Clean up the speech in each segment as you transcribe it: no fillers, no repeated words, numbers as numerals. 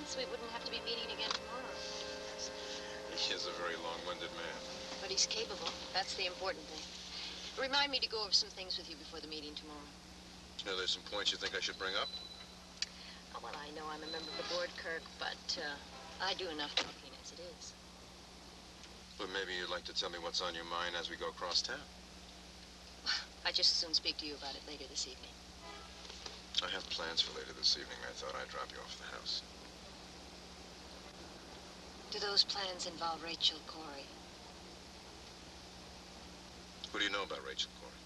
So we wouldn't have to be meeting again tomorrow. He is a very long-winded man. But he's capable. That's the important thing. Remind me to go over some things with you before the meeting tomorrow. You know, there's some points you think I should bring up? Oh, well, I know I'm a member of the board, Kirk, but I do enough talking as it is. But maybe you'd like to tell me what's on your mind as we go across town. I'd just as soon speak to you about it later this evening. I have plans for later this evening. I thought I'd drop you off at the house. Do those plans involve Rachel Corey? What do you know about Rachel Corey?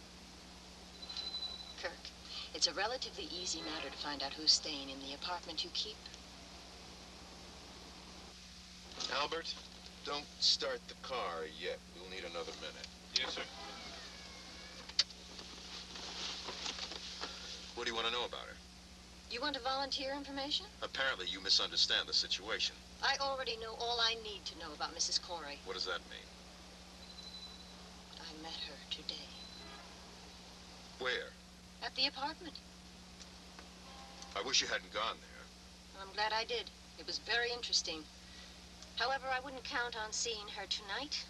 Kirk, it's a relatively easy matter to find out who's staying in the apartment you keep. Albert, don't start the car yet. We'll need another minute. Yes, sir. What do you want to know about her? You want to volunteer information? Apparently you misunderstand the situation. I already know all I need to know about Mrs. Corey. What does that mean? I met her today. Where? At the apartment. I wish you hadn't gone there. I'm glad I did. It was very interesting. However, I wouldn't count on seeing her tonight.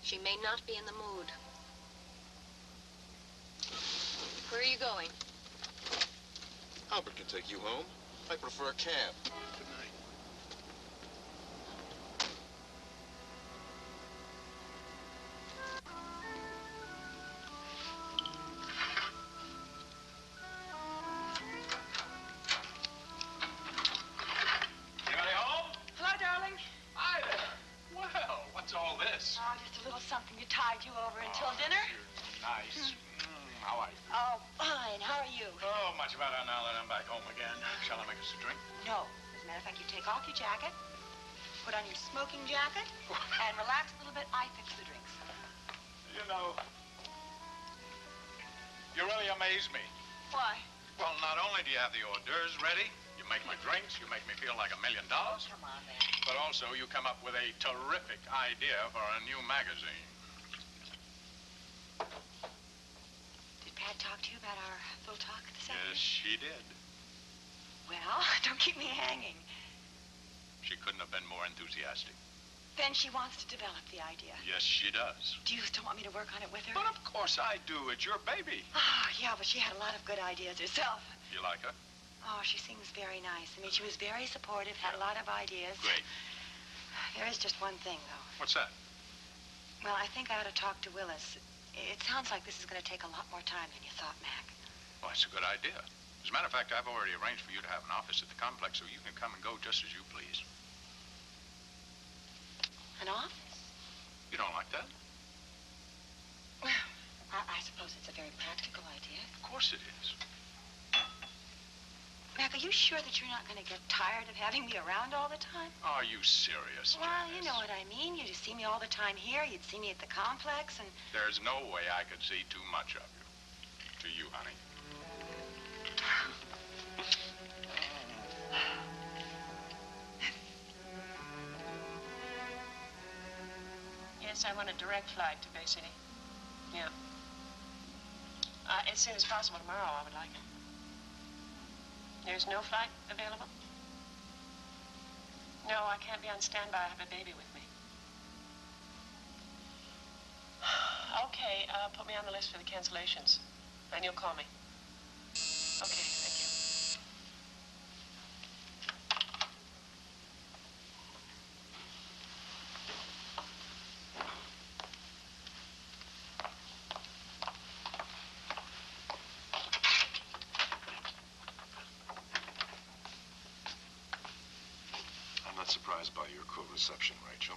She may not be in the mood. Where are you going? Albert can take you home. I prefer a cab. Good night. Anybody home? Hello, darling. Hi there. Well, what's all this? Oh, just a little something to tide you over until dinner. You're nice. How are you? Oh, fine. How are you? Oh, much better now that I'm back home again. Shall I make us a drink? No. As a matter of fact, you take off your jacket, put on your smoking jacket, and relax a little bit. I fix the drinks. You know, you really amaze me. Why? Well, not only do you have the hors d'oeuvres ready, you make my drinks, you make me feel like $1 million, Oh, come on, man. but also you come up with a terrific idea for a new magazine. Did Pat talk to you about our little talk this afternoon? Yes, she did. Well, don't keep me hanging. She couldn't have been more enthusiastic. Then she wants to develop the idea. Yes, she does. Do you still want me to work on it with her? But of course I do. It's your baby. Oh, yeah, but she had a lot of good ideas herself. You like her? Oh, she seems very nice. I mean, she was very supportive, had a lot of ideas. Great. There is just one thing, though. What's that? Well, I think I ought to talk to Willis. It sounds like this is going to take a lot more time than you thought, Mac. Well, that's a good idea. As a matter of fact, I've already arranged for you to have an office at the complex so you can come and go just as you please. An office? You don't like that? Well, I suppose it's a very practical idea. Of course it is. Mac, are you sure that you're not going to get tired of having me around all the time? Are you serious, Well, Janice? you know what I mean. You'd see me all the time here. You'd see me at the complex, and... There's no way I could see too much of you. To you, honey. Yes, I want a direct flight to Bay City. Yeah. As soon as possible tomorrow, I would like it. There's no flight available? No, I can't be on standby. I have a baby with me. Okay, put me on the list for the cancellations. And you'll call me. Okay, thank you. I'm not surprised by your cool reception, Rachel.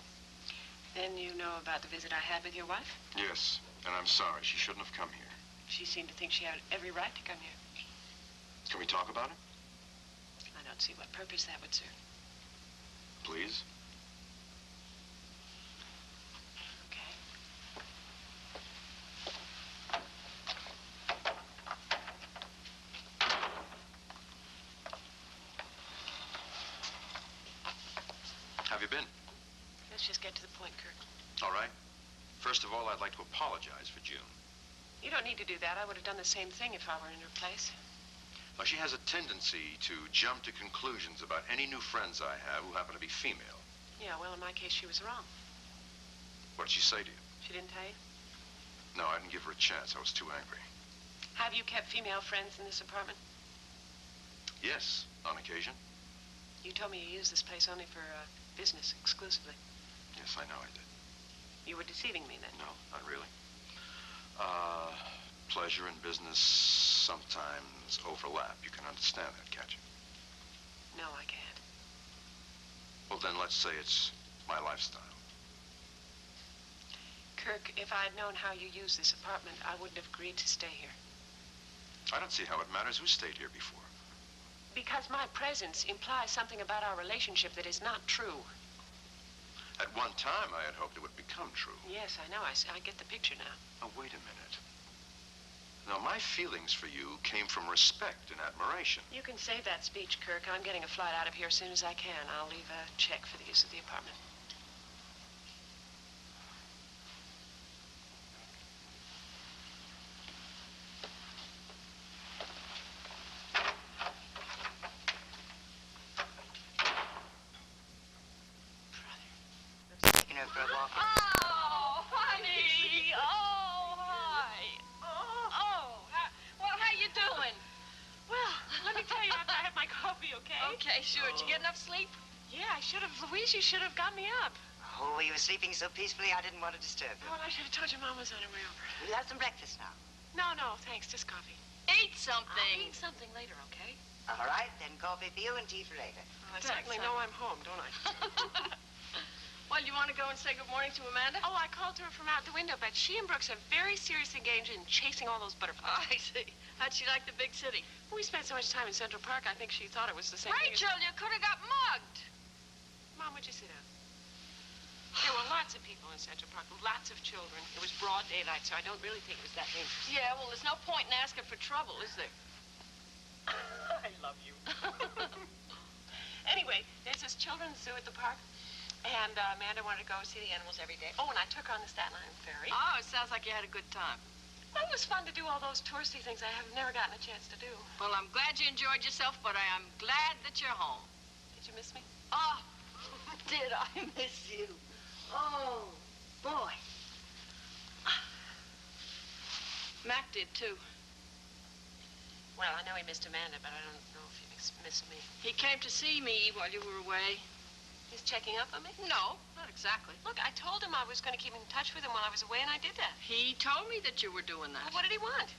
Then you know about the visit I had with your wife? Yes, and I'm sorry. She shouldn't have come here. She seemed to think she had every right to come here. Can we talk about it? I don't see what purpose that would serve. Please? Okay. Have you been? Let's just get to the point, Kirk. All right. First of all, I'd like to apologize for June. You don't need to do that. I would have done the same thing if I were in her place. She has a tendency to jump to conclusions about any new friends I have who happen to be female. Yeah, well, in my case, she was wrong. What did she say to you? She didn't tell you? No, I didn't give her a chance. I was too angry. Have you kept female friends in this apartment? Yes, on occasion. You told me you used this place only for business exclusively. Yes, I know I did. You were deceiving me then. No, not really. Pleasure and business sometimes overlap. You can understand that, can't you? No, I can't. Well, then let's say it's my lifestyle. Kirk, if I had known how you use this apartment, I wouldn't have agreed to stay here. I don't see how it matters who stayed here before. Because my presence implies something about our relationship that is not true. At one time, I had hoped it would become true. Yes, I know. I get the picture now. Now, wait a minute. Now, my feelings for you came from respect and admiration. You can save that speech, Kirk. I'm getting a flight out of here as soon as I can. I'll leave a check for the use of the apartment. Taking her for a walk. Oh, honey. Oh, hi. Well, how you doing? Well, let me tell you after I have my coffee, okay? Okay, sure. Did you get enough sleep? Yeah, I should have. Louise, you should have got me up. Oh, you were sleeping so peacefully, I didn't want to disturb you. Well, I should have told your mom was on her way over. We'll have some breakfast now. No, thanks. Just coffee. Eat something. I'll eat something later, okay? All right, then coffee for you and tea for later. Well, I certainly know I'm home, don't I? Well, you want to go and say good morning to Amanda? Oh, I called to her from out the window, but she and Brooks are very seriously engaged in chasing all those butterflies. I see. How'd she like the big city? We spent so much time in Central Park, I think she thought it was the same thing as... Rachel, you could have got mugged. Mom, would you sit down? There were lots of people in Central Park, lots of children. It was broad daylight, so I don't really think it was that dangerous. Yeah, well, there's no point in asking for trouble, is there? I love you. Anyway, there's this children's zoo at the park, and Amanda wanted to go see the animals every day. Oh, and I took her on the Staten Island ferry. Oh, it sounds like you had a good time. Well, it was fun to do all those touristy things I have never gotten a chance to do. Well, I'm glad you enjoyed yourself, but I am glad that you're home. Did you miss me? Oh, did I miss you? Oh, boy. Mac did, too. Well, I know he missed Amanda, but I don't know if he missed me. He came to see me while you were away. He's checking up on me? No, not exactly. Look, I told him I was going to keep in touch with him while I was away, and I did that. He told me that you were doing that. Well, what did he want?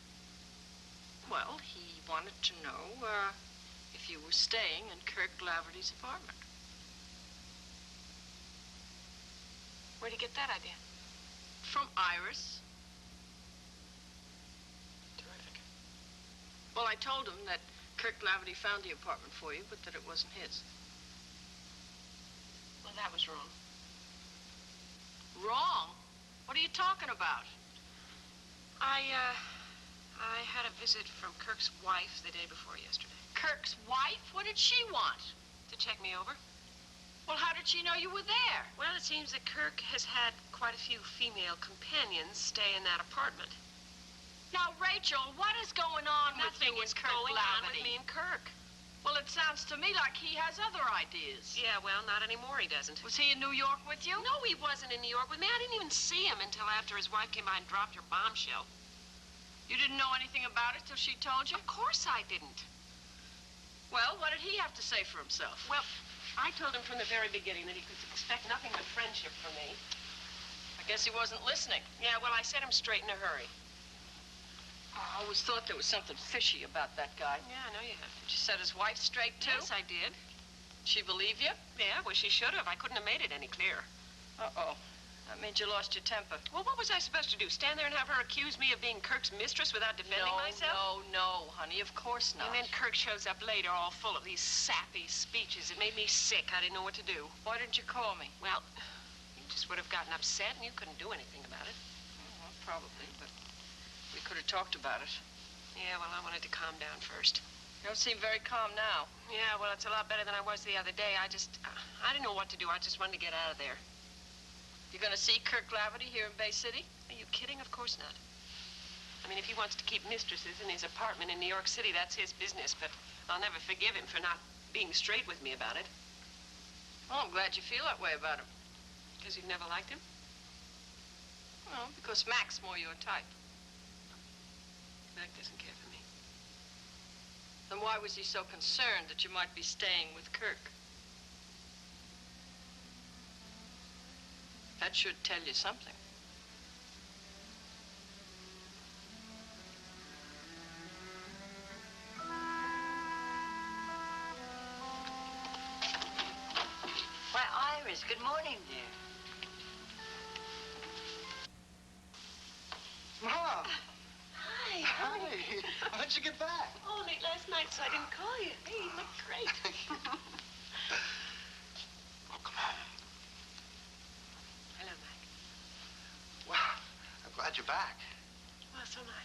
Well, he wanted to know if you were staying in Kirk Laverty's apartment. Where'd he get that idea? From Iris. Terrific. Well, I told him that Kirk Laverty found the apartment for you, but that it wasn't his. Well, that was wrong. Wrong? What are you talking about? I had a visit from Kirk's wife the day before yesterday. Kirk's wife? What did she want? To check me over? Well, how did she know you were there? Well, it seems that Kirk has had quite a few female companions stay in that apartment. Now, Rachel, what is going on with Nothing you is and Kirk going on with Laverty? me and Kirk. Well, it sounds to me like he has other ideas. Yeah, well, not anymore, he doesn't. Was he in New York with you? No, he wasn't in New York with me. I didn't even see him until after his wife came by and dropped her bombshell. You didn't know anything about it till she told you? Of course I didn't. Well, what did he have to say for himself? Well, I told him from the very beginning that he could expect nothing but friendship from me. I guess he wasn't listening. Yeah, well, I set him straight in a hurry. I always thought there was something fishy about that guy. Yeah, I know you have. Did you set his wife straight, too? Yes, I did. She believe you? Yeah, well, she should have. I couldn't have made it any clearer. Uh-oh. That means you lost your temper. Well, what was I supposed to do? Stand there and have her accuse me of being Kirk's mistress without defending myself? No, honey, of course not. And then Kirk shows up later all full of these sappy speeches. It made me sick. I didn't know what to do. Why didn't you call me? Well, you just would have gotten upset and you couldn't do anything about it. Well, probably, but we could have talked about it. Yeah, well, I wanted to calm down first. You don't seem very calm now. Yeah, well, it's a lot better than I was the other day. I didn't know what to do. I just wanted to get out of there. You gonna see Kirk Laverty here in Bay City? Are you kidding? Of course not. I mean, if he wants to keep mistresses in his apartment in New York City, that's his business, but I'll never forgive him for not being straight with me about it. Well, I'm glad you feel that way about him. Because you've never liked him? Well, because Mac's more your type. Mac doesn't care for me. Then why was he so concerned that you might be staying with Kirk? That should tell you something. Why, Iris, good morning, dear. Mom! Hi. Hi! How'd you get back? Oh, late last night, so I didn't call you. Hey, you look great. Welcome home. Hello, Mac. Wow, I'm glad you're back. Well, so am I.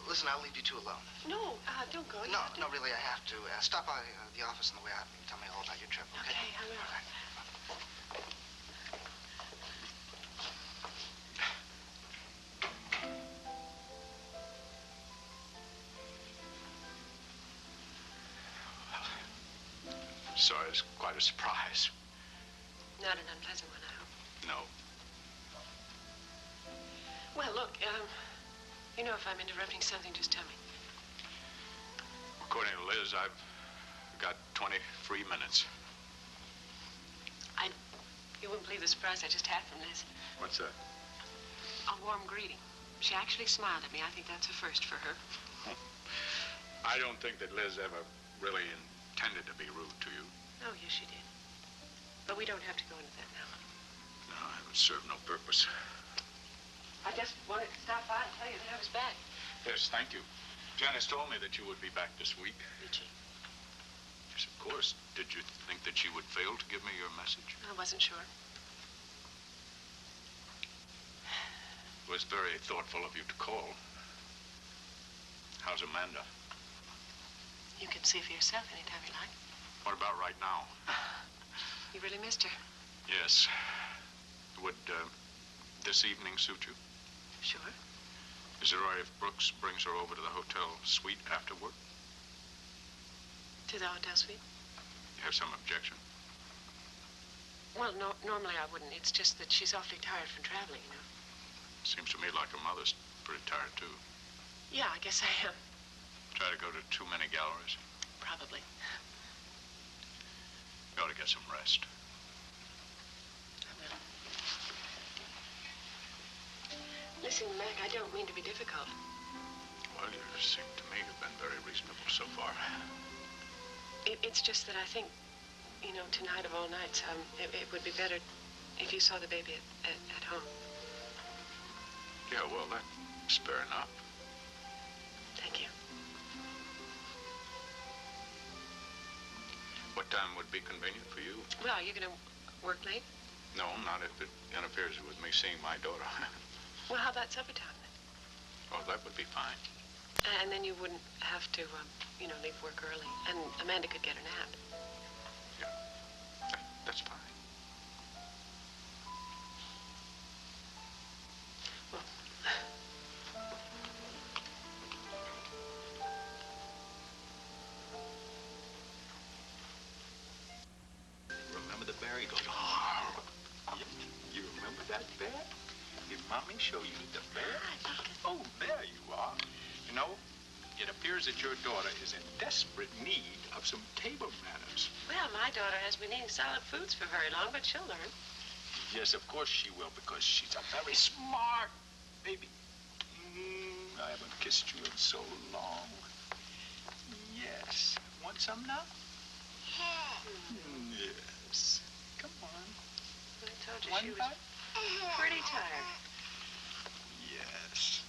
Listen, I'll leave you two alone. No, don't go. You No, have to- no, really, I have to. Stop by the office on the way out and tell me all about your trip, okay? Okay, I will. All right. Sorry, it's quite a surprise. Not an unpleasant one, I hope. No. Well, look, you know, if I'm interrupting something, just tell me. According to Liz, I've got 20 free minutes. You wouldn't believe the surprise I just had from Liz. What's that? A warm greeting. She actually smiled at me. I think that's a first for her. I don't think that Liz ever really intended to be rude to you. Oh, yes, she did. But we don't have to go into that now. No, it would serve no purpose. I just wanted to stop by and tell you that I was back. Yes, thank you. Janice told me that you would be back this week. Did she? Yes, of course. Did you think that she would fail to give me your message? I wasn't sure. It was very thoughtful of you to call. How's Amanda? You can see for yourself anytime you like. What about right now? You really missed her. Yes. Would this evening suit you? Sure. Is it all right if Brooks brings her over to the hotel suite after work? To the hotel suite? You have some objection? Well, no, normally I wouldn't. It's just that she's awfully tired from traveling, you know. Seems to me like her mother's pretty tired, too. Yeah, I guess I am. Try to go to too many galleries. Probably. You ought to get some rest. I will. Listen, Mac, I don't mean to be difficult. Well, you seem to me to have been very reasonable so far. It's just that I think, you know, tonight of all nights, it would be better if you saw the baby at home. Yeah, well, that's fair enough. Thank you. What time would be convenient for you? Well, are you going to work late? No, not if it interferes with me seeing my daughter. Well, how about supper time then? Oh, that would be fine. And then you wouldn't have to, you know, leave work early. And Amanda could get her nap. Yeah, that's fine. Well, Remember the bear? He goes, you remember that bear? Did Mommy show you the bear? Oh, there you are. You know, it appears that your daughter is in desperate need of some table manners. well, my daughter has been eating solid foods for very long, but she'll learn. Yes, of course she will, because she's a very smart baby. I haven't kissed you in so long. Yes. Want some now? Yes. Come on. I told you One she was bite? pretty tired. Yes.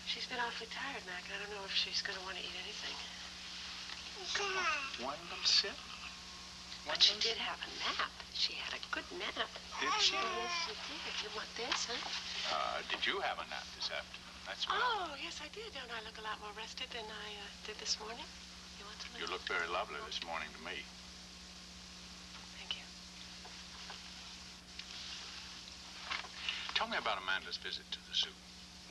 She's been awfully tired, Mac. I don't know if she's going to want to eat anything. Come on. One little sip. One But she little did have a nap. She had a good nap. Did she? Yes, she did. You want this, huh? Did you have a nap this afternoon? That's what Oh, yes, I did. Don't I look a lot more rested than I did this morning? You want some? You look very lovely this morning to me. Thank you. Tell me about Amanda's visit to the zoo.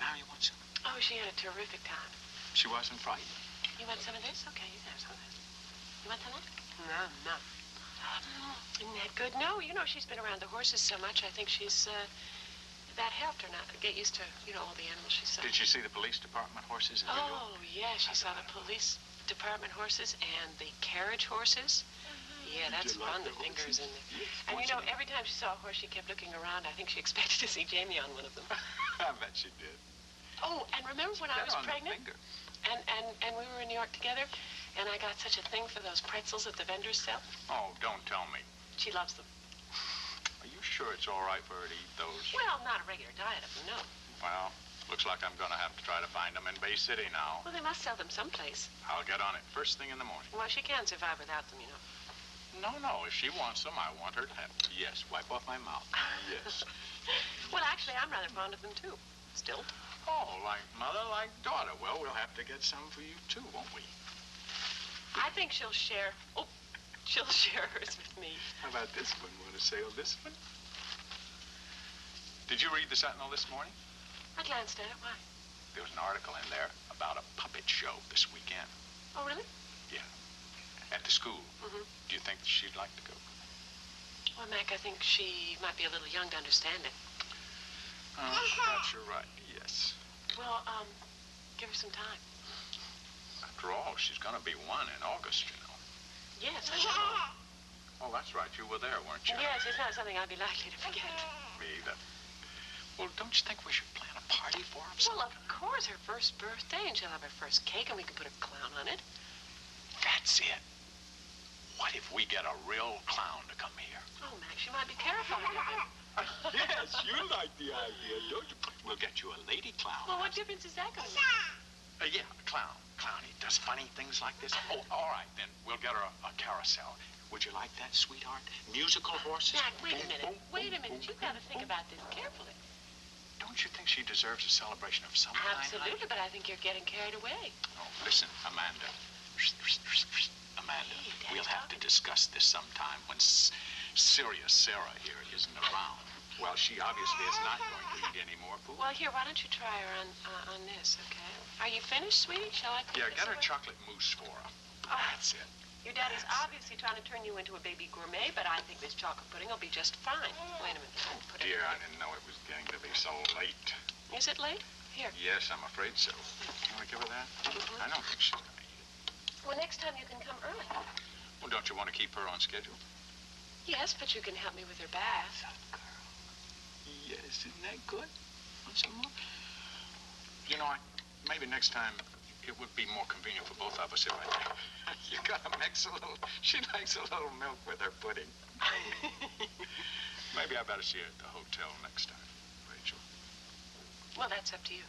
Now you want some? Oh, she had a terrific time. She wasn't frightened. You want some of this? Okay, you can have some of this. You want some of that? No, no. Isn't that good? No, you know, she's been around the horses so much, I think she's, that helped her not get used to, you know, all the animals she saw. Did she see the police department horses in New York? Oh, yeah, she saw the police department horses and the carriage horses. Yeah, that's fun, the fingers and the... And you know, every time she saw a horse, she kept looking around. I think she expected to see Jamie on one of them. I bet she did. Oh, and remember when I was pregnant? And we were in New York together, and I got such a thing for those pretzels that the vendors sell? Oh, don't tell me. She loves them. Are you sure it's all right for her to eat those? Well, not a regular diet of them, no. Well, looks like I'm going to have to try to find them in Bay City now. Well, they must sell them someplace. I'll get on it first thing in the morning. Well, she can't survive without them, you know. No, if she wants them, I want her to have them. Yes, wipe off my mouth. Yes. Well, actually, I'm rather fond of them, too. Still. Oh, like mother, like daughter. Well, we'll have to get some for you, too, won't we? I think she'll share... Oh, she'll share hers with me. How about this one? Want to sail this one? Did you read the Sentinel this morning? I glanced at it. Why? There was an article in there about a puppet show this weekend. Oh, really? Yeah. At the school. Mm-hmm. Do you think she'd like to go? Well, Mac, I think she might be a little young to understand it. Oh, perhaps you're right. Yes. Well, give her some time. After all, she's going to be 1 in August, you know. Yes, I know. Oh, that's right. You were there, weren't you? Yes, it's not something I'd be likely to forget. Me either. Well, don't you think we should plan a party for her? Well, of course, her first birthday, and she'll have her first cake, and we can put a clown on it. That's it. What if we get a real clown to come here? Oh, Max, you might be terrified of him. Yes, you like the idea, don't you? We'll get you a lady clown. Well, what difference is that going to make? Yeah, a clown. Clown, he does funny things like this. Oh, all right, then. We'll get her a carousel. Would you like that, sweetheart? Musical horses? Mac, wait a minute. Wait a minute. You've got to think about this carefully. Don't you think she deserves a celebration of some kind? Absolutely, but I think you're getting carried away. Oh, listen, Amanda. Amanda, we'll have to discuss this sometime when serious Sarah here isn't around. Well, she obviously is not going to eat any more food. Well, here, why don't you try her on this, okay? Are you finished, sweetie? Shall I put Yeah, this get her away? chocolate mousse for her. Oh. That's it. Your daddy's obviously trying to turn you into a baby gourmet, but I think this chocolate pudding will be just fine. Wait a minute. Put Dear, it I didn't know it was getting to be so late. Is it late? Here. Yes, I'm afraid so. Can we give her that? Mm-hmm. I don't think she's going to eat it. Well, next time you can come early. Well, don't you want to keep her on schedule? Yes, but you can help me with her bath. Yes, isn't that good? Want some more? You know, maybe next time it would be more convenient for both of us if you gotta mix a little. She likes a little milk with her pudding. Maybe I better see her at the hotel next time, Rachel. Well, that's up to you.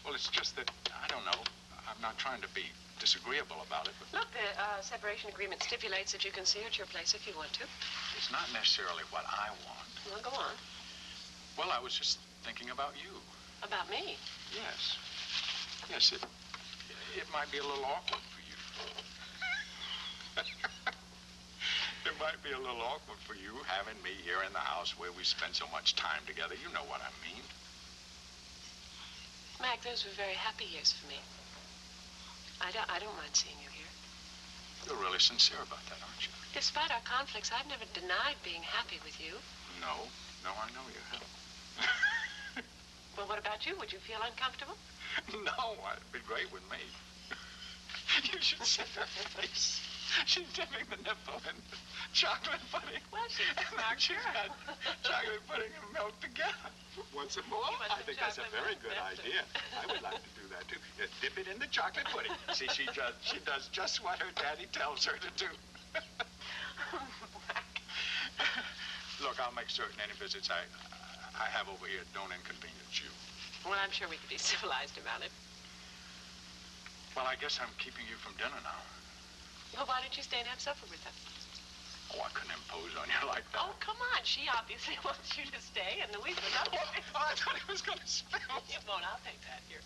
Well, it's just that, I don't know. I'm not trying to be disagreeable about it, but Look, the separation agreement stipulates that you can see her at your place if you want to. it's not necessarily what I want. Well, go on. Well, I was just thinking about you. About me. Yes. Yes, it might be a little awkward for you. It might be a little awkward for you having me here in the house where we spend so much time together. You know what I mean. Mac, those were very happy years for me. I don't mind seeing you here. You're really sincere about that, aren't you? Despite our conflicts, I've never denied being happy with you. No, I know you haven't. Well, what about you? Would you feel uncomfortable? No, it'd be great with me. You should see her face. She's dipping the nipple in chocolate pudding. Well, she's and then she's got chocolate pudding and milk together. Want some more? I think that's a very good idea. I would like to do that, too. Dip it in the chocolate pudding. See, she does just what her daddy tells her to do. Look, I'll make certain any visits I have over here don't inconvenience you. Well, I'm sure we could be civilized about it. Well, I guess I'm keeping you from dinner now. Well, why don't you stay and have supper with us? Oh, I couldn't impose on you like that. Oh, come on. She obviously wants you to stay, and Louise would love to. Oh, I thought he was going to spill. It won't. I'll take that here.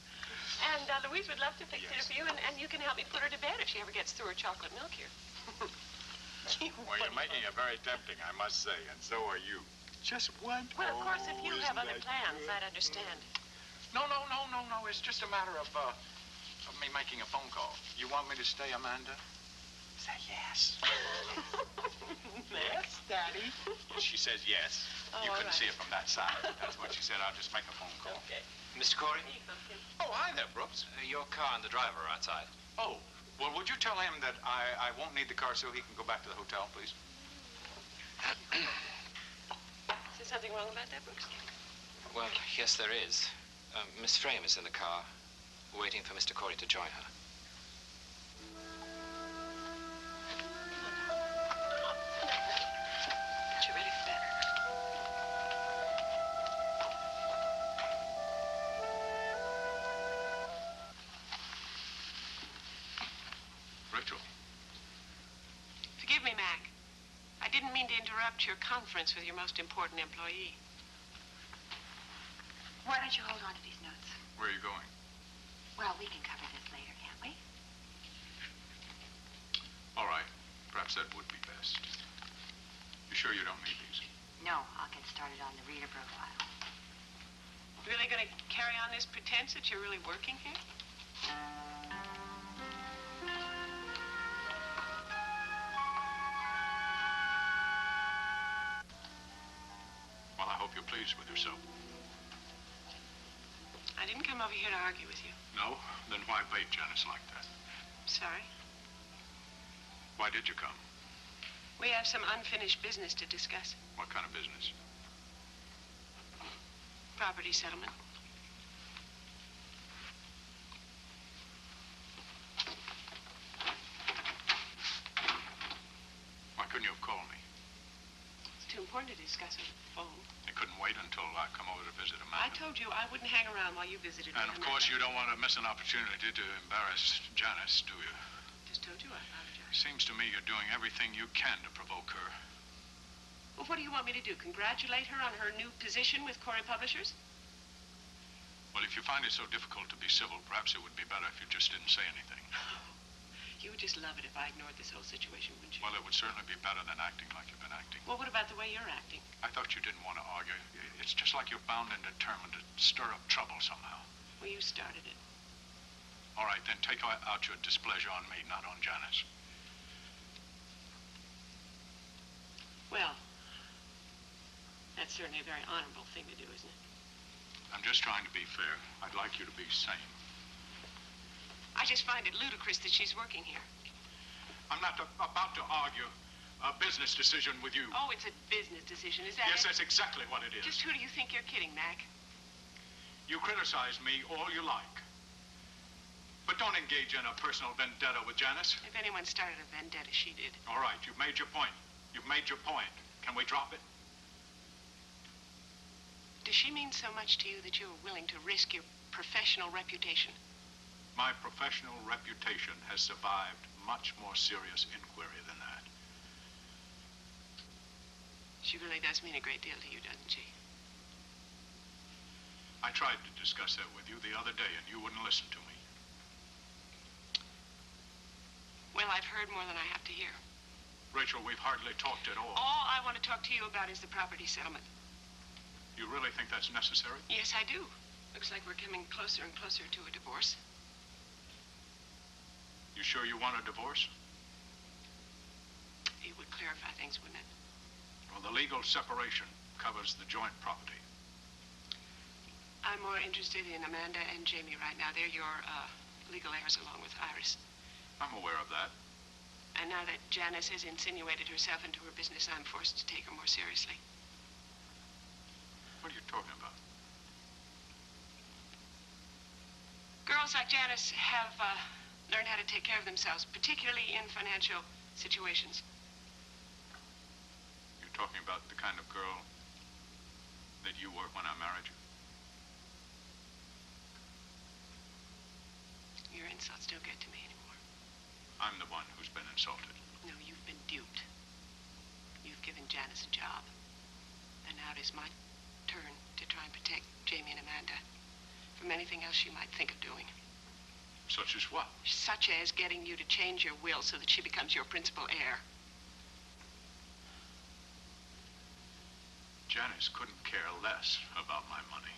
And Louise would love to fix dinner for you, and you can help me put her to bed if she ever gets through her chocolate milk here. Well, you're making it very tempting, I must say, and so are you. Just one. Well, of course, if you have other plans, I'd understand. No. It's just a matter of me making a phone call. You want me to stay, Amanda? Say yes. Yes, Daddy. She says yes. Oh, You couldn't right. see it from that side. That's what she said. I'll just make a phone call. Okay. Mr. Corey, Oh, hi there, Brooks. your car and the driver are outside. Oh, well, would you tell him that I won't need the car so he can go back to the hotel, please? Is there something wrong about that, Brooks? Well, yes, there is. Miss Frame is in the car, waiting for Mr. Corey to join her. Get you ready for bed. Rachel. Forgive me, Mac. I didn't mean to interrupt your conference with your most important employee. Why don't you hold on to these notes? Where are you going? Well, we can cover this later, can't we? All right. Perhaps that would be best. You sure you don't need these? No, I'll get started on the reader profile. Really going to carry on this pretense that you're really working here? Well, I hope you're pleased with yourself. I didn't come over here to argue with you. No? Then why bait Janice like that? Sorry. Why did you come? We have some unfinished business to discuss. What kind of business? Property settlement. Why couldn't you have called me? It's too important to discuss on the phone. You couldn't wait until I come over to visit Amanda. I told you I wouldn't hang around while you visited And with of course, Amanda. you don't want to miss an opportunity to embarrass Janice, do you? Just told you I apologize. Seems to me you're doing everything you can to provoke her. Well, what do you want me to do? Congratulate her on her new position with Corey Publishers? Well, if you find it so difficult to be civil, perhaps it would be better if you just didn't say anything. You would just love it if I ignored this whole situation, wouldn't you? Well, it would certainly be better than acting like you've been acting. Well, what about the way you're acting? I thought you didn't want to argue. It's just like you're bound and determined to stir up trouble somehow. Well, you started it. All right, then take out your displeasure on me, not on Janice. Well, that's certainly a very honorable thing to do, isn't it? I'm just trying to be fair. I'd like you to be sane. I just find it ludicrous that she's working here. I'm not about to argue a business decision with you. Oh, it's a business decision, is that Yes, it? that's exactly what it is. Just who do you think you're kidding, Mac? You criticize me all you like. But don't engage in a personal vendetta with Janice. If anyone started a vendetta, she did. All right, you've made your point. You've made your point. Can we drop it? Does she mean so much to you that you're willing to risk your professional reputation? My professional reputation has survived much more serious inquiry than that. She really does mean a great deal to you, doesn't she? I tried to discuss that with you the other day, and you wouldn't listen to me. Well, I've heard more than I have to hear. Rachel, we've hardly talked at all. All I want to talk to you about is the property settlement. You really think that's necessary? Yes, I do. Looks like we're coming closer and closer to a divorce. You sure you want a divorce? It would clarify things, wouldn't it? Well, the legal separation covers the joint property. I'm more interested in Amanda and Jamie right now. They're your legal heirs along with Iris. I'm aware of that. And now that Janice has insinuated herself into her business, I'm forced to take her more seriously. What are you talking about? Girls like Janice have learned how to take care of themselves, particularly in financial situations. You're talking about the kind of girl that you were when I married you? Your insults don't get to me anymore. I'm the one who's been insulted. No, you've been duped. You've given Janice a job. And now it is my turn to try and protect Jamie and Amanda from anything else she might think of doing. Such as what? Such as getting you to change your will so that she becomes your principal heir. Janice couldn't care less about my money.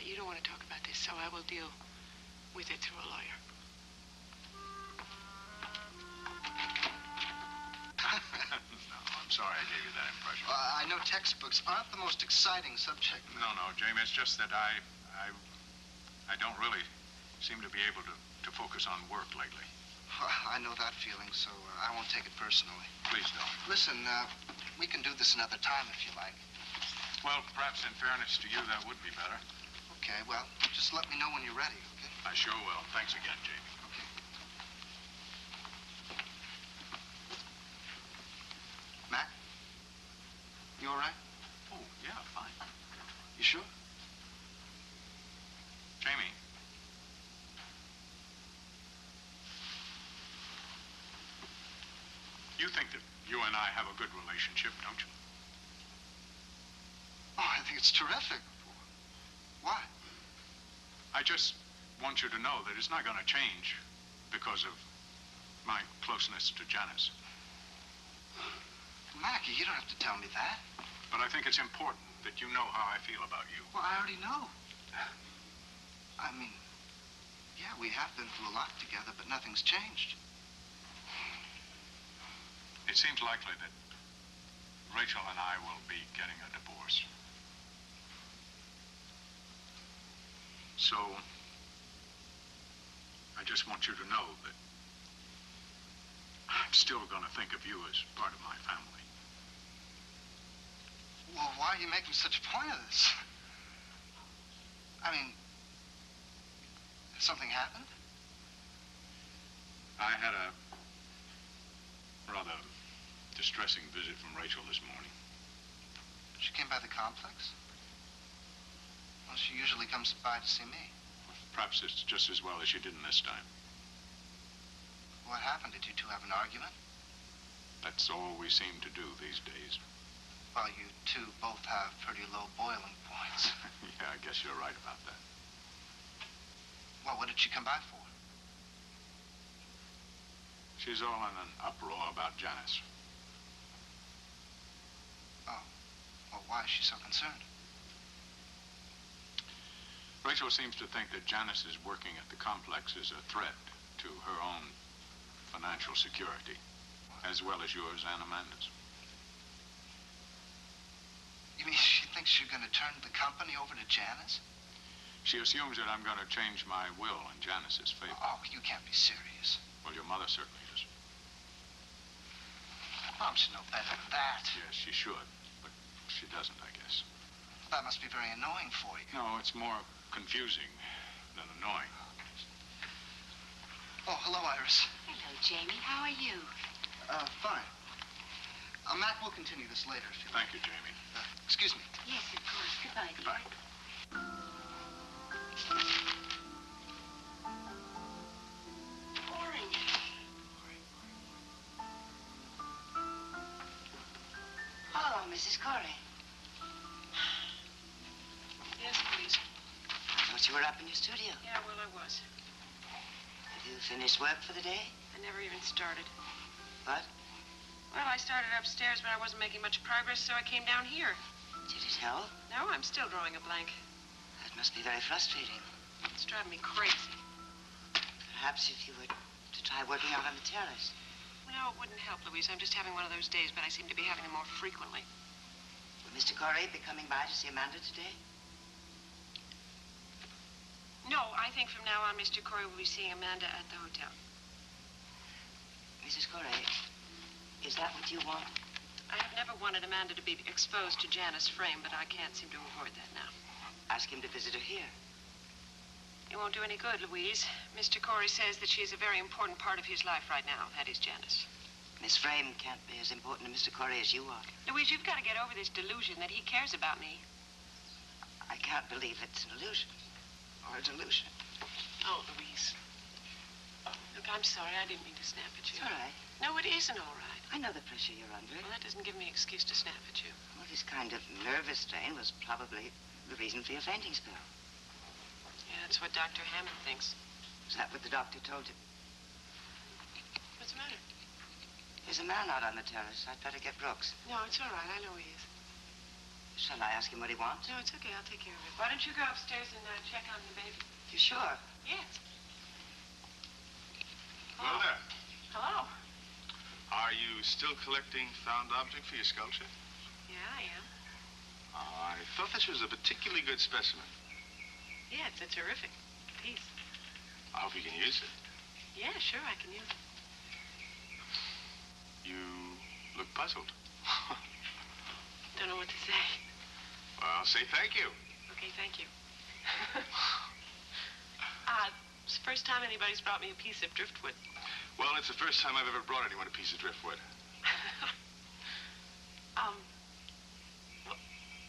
you don't want to talk about this, so I will deal with it through a lawyer. No, I'm sorry I gave you that impression. I know textbooks aren't the most exciting subject. No, Jamie, it's just that I don't really seem to be able to focus on work lately. I know that feeling, so I won't take it personally. Please don't. Listen, we can do this another time if you like. Well, perhaps in fairness to you, that would be better. Okay, well, just let me know when you're ready, okay? I sure will. Thanks again, Jamie. Okay. Mac? You all right? Oh, yeah, fine. You sure? Jamie. You think that you and I have a good relationship, don't you? Oh, I think it's terrific. Why? I just want you to know that it's not going to change because of my closeness to Janice. Mackie, you don't have to tell me that. But I think it's important that you know how I feel about you. Well, I already know. I mean, yeah, we have been through a lot together, but nothing's changed. It seems likely that Rachel and I will be getting a divorce. So, I just want you to know that I'm still going to think of you as part of my family. Well, why are you making such a point of this? I mean, something happened? I had a rather distressing visit from Rachel this morning. She came by the complex? Well, she usually comes by to see me. Perhaps it's just as well as she didn't this time. What happened? Did you two have an argument? That's all we seem to do these days. Well, you two both have pretty low boiling points. Yeah, I guess you're right about that. Well, what did she come by for? She's all in an uproar about Janice. Oh. Well, why is she so concerned? Rachel seems to think that Janice is working at the complex as a threat to her own financial security, as well as yours and Amanda's. You mean she thinks you're going to turn the company over to Janice? She assumes that I'm going to change my will in Janice's favor. Oh, you can't be serious. Well, your mother certainly is. Mom should know better than that. Yes, she should, but she doesn't, I guess. That must be very annoying for you. No, it's more confusing than annoying. Oh, hello, Iris. Hello, Jamie. How are you? Fine. Mac, we'll continue this later if you like. Thank you, Jamie. Excuse me. Yes, of course. Goodbye, dear. Bye. Boring. Oh, Mrs. Corey. Yes, please. I thought you were up in your studio. Yeah, well, I was. Have you finished work for the day? I never even started. What? Well, I started upstairs, but I wasn't making much progress, so I came down here. Did it help? No, I'm still drawing a blank. That must be very frustrating. It's driving me crazy. Perhaps if you were to try working out on the terrace. No, it wouldn't help, Louise. I'm just having one of those days, but I seem to be having them more frequently. Will Mr. Corey be coming by to see Amanda today? No, I think from now on, Mr. Corey will be seeing Amanda at the hotel. Mrs. Corey, is that what you want? I have never wanted Amanda to be exposed to Janice Frame, but I can't seem to avoid that now. Ask him to visit her here. It won't do any good, Louise. Mr. Corey says that she is a very important part of his life right now. That is Janice. Miss Frame can't be as important to Mr. Corey as you are. Louise, you've got to get over this delusion that he cares about me. I can't believe it's an illusion. Or a delusion. Oh, Louise. Look, I'm sorry. I didn't mean to snap at you. It's all right. No, it isn't all right. I know the pressure you're under. Well, that doesn't give me an excuse to snap at you. Well, this kind of nervous strain was probably the reason for your fainting spell. Yeah, that's what Dr. Hammond thinks. Is that what the doctor told you? What's the matter? There's a man out on the terrace. I'd better get Brooks. No, it's all right. I know he is. Shall I ask him what he wants? No, it's okay. I'll take care of it. Why don't you go upstairs and check on the baby? You sure? Yes. Hello there. Hello. Are you still collecting found object for your sculpture? Yeah, I am. I thought this was a particularly good specimen. Yeah, it's a terrific piece. I hope you can use it. Yeah, sure, I can use it. You look puzzled. Don't know what to say. Well, I'll say thank you. Okay, thank you. It's the first time anybody's brought me a piece of driftwood. Well, it's the first time I've ever brought anyone a piece of driftwood.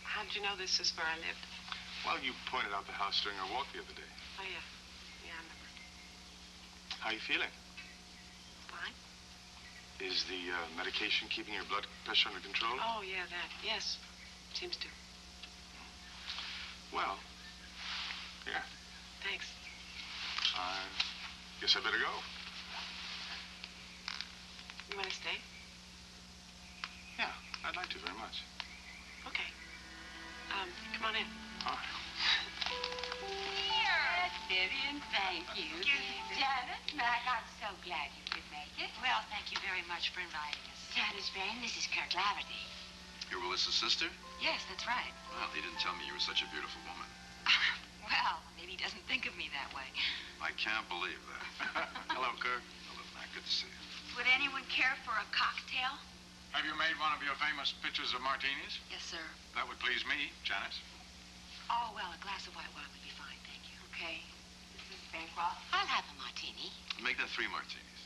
How'd you know this is where I lived? Well, you pointed out the house during our walk the other day. Oh, yeah. Yeah, I remember. How are you feeling? Fine. Is the medication keeping your blood pressure under control? Oh, yeah, that. Yes. Seems to. Well, yeah. Thanks. I guess I better go. You want to stay? Yeah, I'd like to very much. Okay. Come on in. All right. Vivian, thank you. Janet, Mac, I'm so glad you could make it. Well, thank you very much for inviting us. Janet's friend, this is Kirk Laverty. You're Willis's sister? Yes, that's right. Well, he didn't tell me you were such a beautiful woman. Well, maybe he doesn't think of me that way. I can't believe that. Hello, Kirk. Hello, Mac. Good to see you. Would anyone care for a cocktail? Have you made one of your famous pitchers of martinis? Yes, sir. That would please me, Janice. Oh, well, a glass of white wine would be fine, thank you. Okay. Mrs. Bancroft? I'll have a martini. Make that 3 martinis.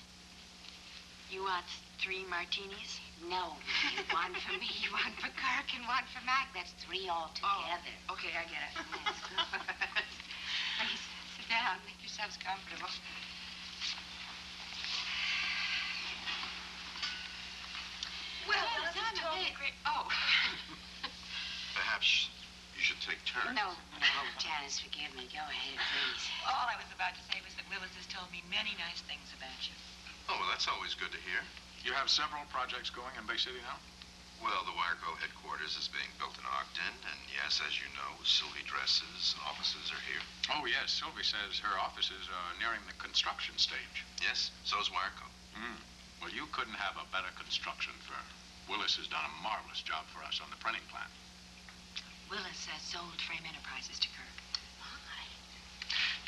You want 3 martinis? No. One for me, one for Kirk, and one for Mac. That's 3 altogether. Oh, okay, I get it. Please, sit down. Make yourselves comfortable. Well, this is totally great. Oh. Perhaps you should take turns. No, Janice, forgive me. Go ahead, please. All I was about to say was that Willis has told me many nice things about you. Oh, well, that's always good to hear. You have several projects going in Bay City now? Well, the Wireco headquarters is being built in Ogden, and yes, as you know, Sylvie Dress's offices are here. Oh, yes. Sylvie says her offices are nearing the construction stage. Yes, so's Wireco. Well, you couldn't have a better construction firm. Willis has done a marvelous job for us on the printing plant. Willis sold Frame Enterprises to Kirk.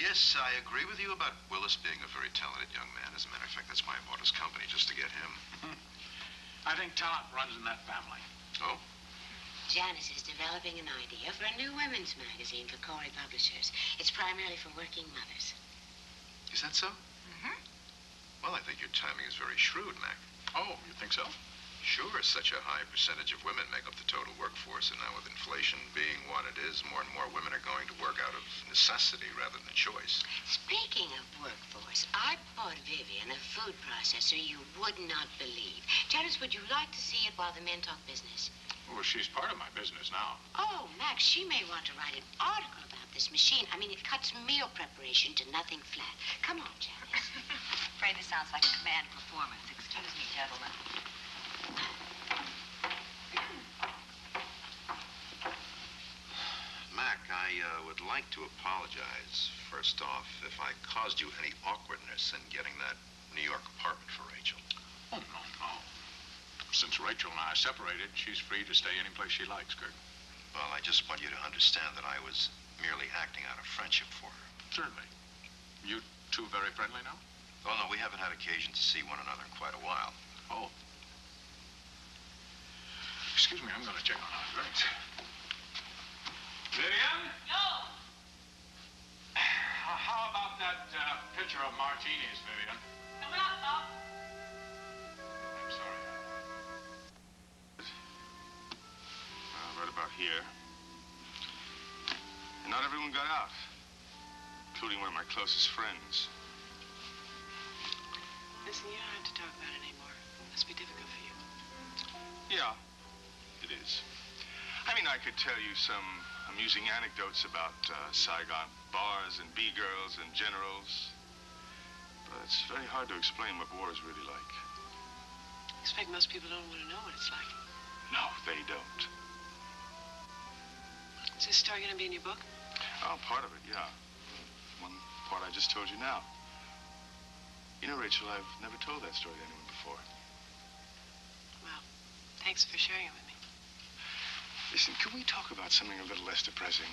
Yes, I agree with you about Willis being a very talented young man. As a matter of fact, that's why I bought his company, just to get him. I think talent runs in that family. Oh? Janice is developing an idea for a new women's magazine for Corey Publishers. It's primarily for working mothers. Is that so? Well, I think your timing is very shrewd, Mac. Oh, you think so? Sure, such a high percentage of women make up the total workforce, and now with inflation being what it is, more and more women are going to work out of necessity rather than choice. Speaking of workforce, I bought Vivian a food processor you would not believe. Janice, would you like to see it while the men talk business? Well, she's part of my business now. Oh, Max, she may want to write an article about this machine. I mean, it cuts meal preparation to nothing flat. Come on, Janice. I'm afraid this sounds like a command performance. Excuse me, gentlemen. Mac, I would like to apologize, first off, if I caused you any awkwardness in getting that New York apartment for Rachel. Oh, no. Since Rachel and I separated, she's free to stay any place she likes, Kirk. Well, I just want you to understand that I was merely acting out of friendship for her. Certainly. You two very friendly now? Oh, no, we haven't had occasion to see one another in quite a while. Oh. Excuse me, I'm going to check on our drinks. Vivian? Yo! How about that pitcher of martinis, Vivian? Coming up, Bob. I'm sorry. Right about here. And not everyone got out, including one of my closest friends. Listen, you don't have to talk about it anymore. It must be difficult for you. Yeah, it is. I mean, I could tell you some amusing anecdotes about Saigon bars and B-girls and generals. But it's very hard to explain what war is really like. I expect most people don't want to know what it's like. No, they don't. Is this story going to be in your book? Oh, part of it, yeah. One part I just told you now. You know, Rachel, I've never told that story to anyone before. Well, thanks for sharing it with me. Listen, can we talk about something a little less depressing?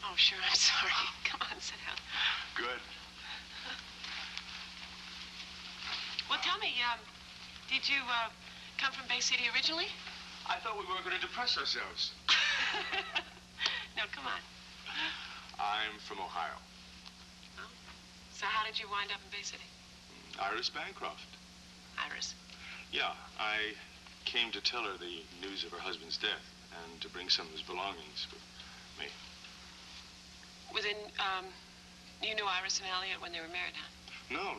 Oh, sure, I'm sorry. Come on, sit down. Good. Well, tell me, did you, come from Bay City originally? I thought we weren't going to depress ourselves. No, come on. I'm from Ohio. Oh. So how did you wind up in Bay City? Iris Bancroft. Iris? Yeah, I came to tell her the news of her husband's death and to bring some of his belongings with me. You knew Iris and Elliot when they were married, huh? No.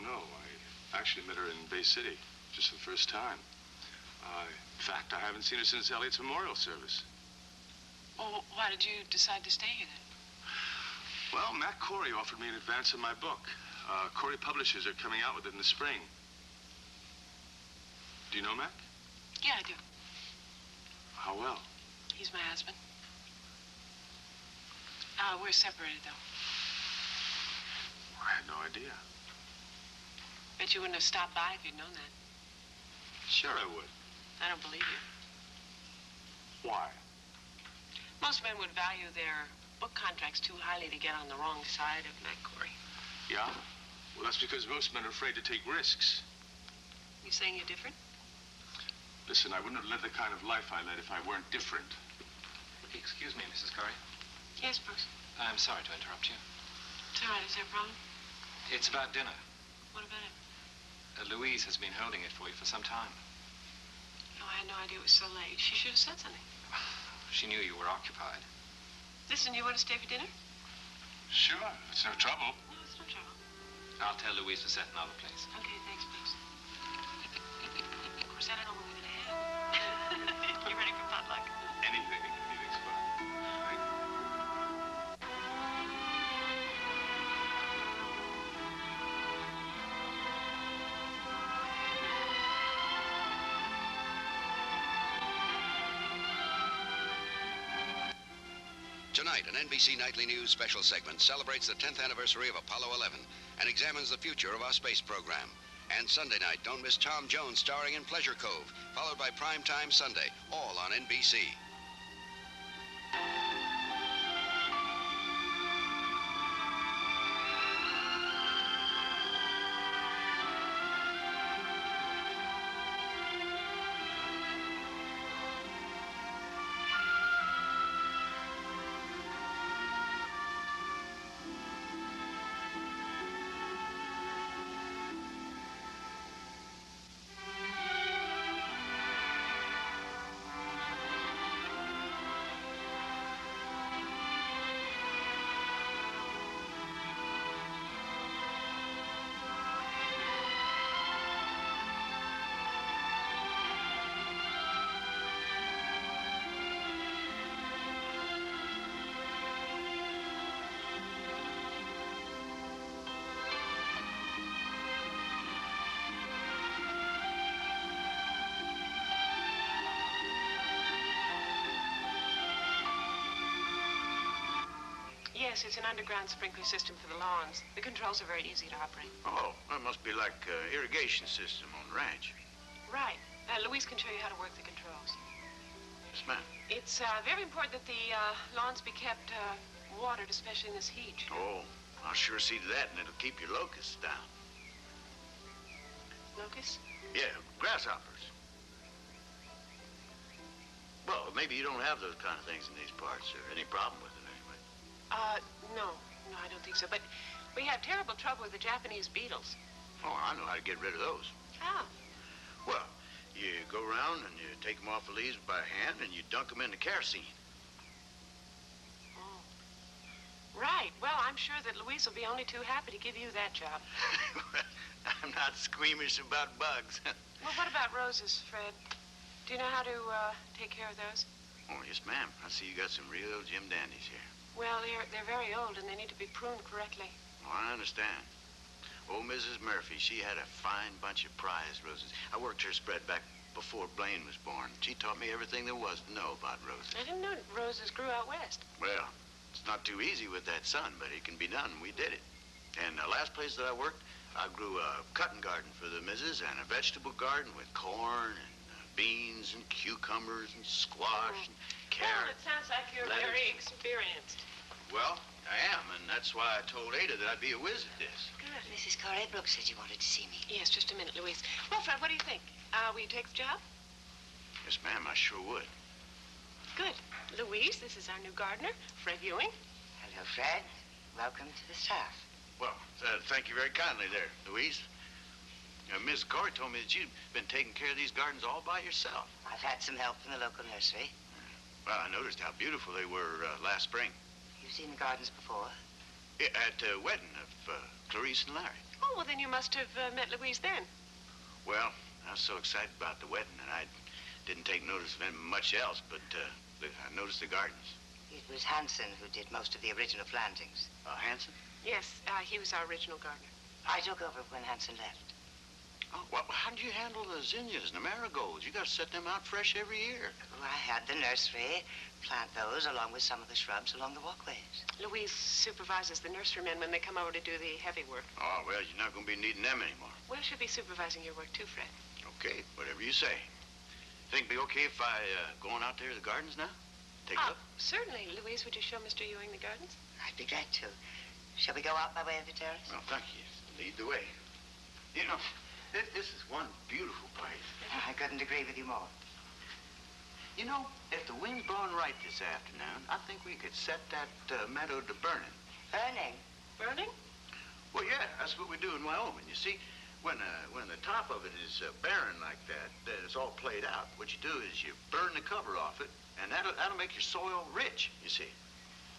I actually met her in Bay City just for the first time. In fact, I haven't seen her since Elliot's memorial service. Well, why did you decide to stay here then? Well, Matt Corey offered me an advance of my book. Corey Publishers are coming out with it in the spring. Do you know Mac? Yeah, I do. How well? He's my husband. We're separated, though. I had no idea. Bet you wouldn't have stopped by if you'd known that. Sure I would. I don't believe you. Why? Most men would value their book contracts too highly to get on the wrong side of Matt Corey. Yeah? Well, that's because most men are afraid to take risks. You saying you're different? Listen, I wouldn't have lived the kind of life I led if I weren't different. Excuse me, Mrs. Corey. Yes, Bruce. I'm sorry to interrupt you. It's all right. Is there a problem? It's about dinner. What about it? Louise has been holding it for you for some time. Oh, I had no idea it was so late. She should have said something. She knew you were occupied. Listen, you want to stay for dinner? Sure, it's no trouble. No, it's no trouble. I'll tell Louise to set another place. Okay, thanks, Bruce. Of course, I don't know what we're going to have. You ready for potluck? Anything's fun. Right? Tonight, an NBC Nightly News special segment celebrates the 10th anniversary of Apollo 11 and examines the future of our space program. And Sunday night, don't miss Tom Jones starring in Pleasure Cove, followed by Primetime Sunday, all on NBC. Yes, it's an underground sprinkler system for the lawns. The controls are very easy to operate. Oh, that must be like irrigation system on the ranch. Right. Louise can show you how to work the controls. Yes, ma'am. It's very important that the lawns be kept watered, especially in this heat. Oh, I'll sure see to that, and it'll keep your locusts down. Locusts? Yeah, grasshoppers. Well, maybe you don't have those kind of things in these parts, or any problem with it anyway. No, I don't think so. But we have terrible trouble with the Japanese beetles. Oh, I know how to get rid of those. How? Well, you go around and you take them off the leaves by hand and you dunk them into kerosene. Oh. Right. Well, I'm sure that Louise will be only too happy to give you that job. I'm not squeamish about bugs. Well, what about roses, Fred? Do you know how to take care of those? Oh, yes, ma'am. I see you got some real Jim Dandies here. Well, they're very old and they need to be pruned correctly. Oh, I understand. Old Mrs. Murphy, she had a fine bunch of prize roses. I worked her spread back before Blaine was born. She taught me everything there was to know about roses. I didn't know roses grew out west. Well, it's not too easy with that sun, but it can be done. We did it. And the last place that I worked, I grew a cotton garden for the missus and a vegetable garden with corn and beans and cucumbers and squash and Well, carrots. it sounds like you're lettuce. very experienced. Well, I am, and that's why I told Ada that I'd be a whiz at this. Good. Mrs. Corey Brooks said you wanted to see me. Yes, just a minute, Louise. Well, Fred, what do you think? Will you take the job? Yes, ma'am, I sure would. Good. Louise, this is our new gardener, Fred Ewing. Hello, Fred. Welcome to the staff. Well, thank you very kindly there, Louise. Miss Corey told me that you'd been taking care of these gardens all by yourself. I've had some help from the local nursery. Well, I noticed how beautiful they were last spring. You've seen the gardens before? Yeah, at the wedding of Clarice and Larry. Oh, well, then you must have met Louise then. Well, I was so excited about the wedding that I didn't take notice of much else, but I noticed the gardens. It was Hanson who did most of the original plantings. Hanson? Yes, he was our original gardener. I took over when Hanson left. Oh, well, how do you handle the zinnias and the marigolds? You got to set them out fresh every year. Oh, I had the nursery plant those along with some of the shrubs along the walkways. Louise supervises the nurserymen when they come over to do the heavy work. Oh, well, you're not going to be needing them anymore. Well, she'll be supervising your work too, Fred. Okay, whatever you say. Think it'd be okay if I go on out there to the gardens now? Take a look? Certainly. Louise, would you show Mr. Ewing the gardens? I'd be glad to. Shall we go out by way of the terrace? Well, thank you. Lead the way. You know, this is one beautiful place. I couldn't agree with you more. You know, if the wind's blowing right this afternoon, I think we could set that meadow to burning. Burning? Burning? Well, yeah, that's what we do in Wyoming. You see, when the top of it is barren like that, it's all played out. What you do is you burn the cover off it, and that'll make your soil rich, you see.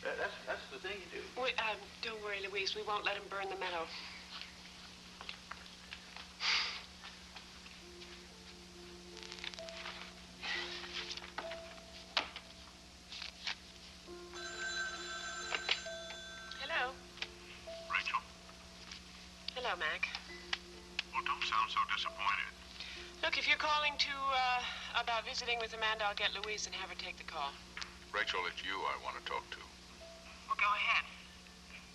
That's the thing you do. Wait, don't worry, Louise. We won't let him burn the meadow. Hello. Rachel? Hello, Mac. Well, don't sound so disappointed. Look, if you're calling about visiting with Amanda, I'll get Louise and have her take the call. Rachel, it's you I want to talk to. Well, go ahead.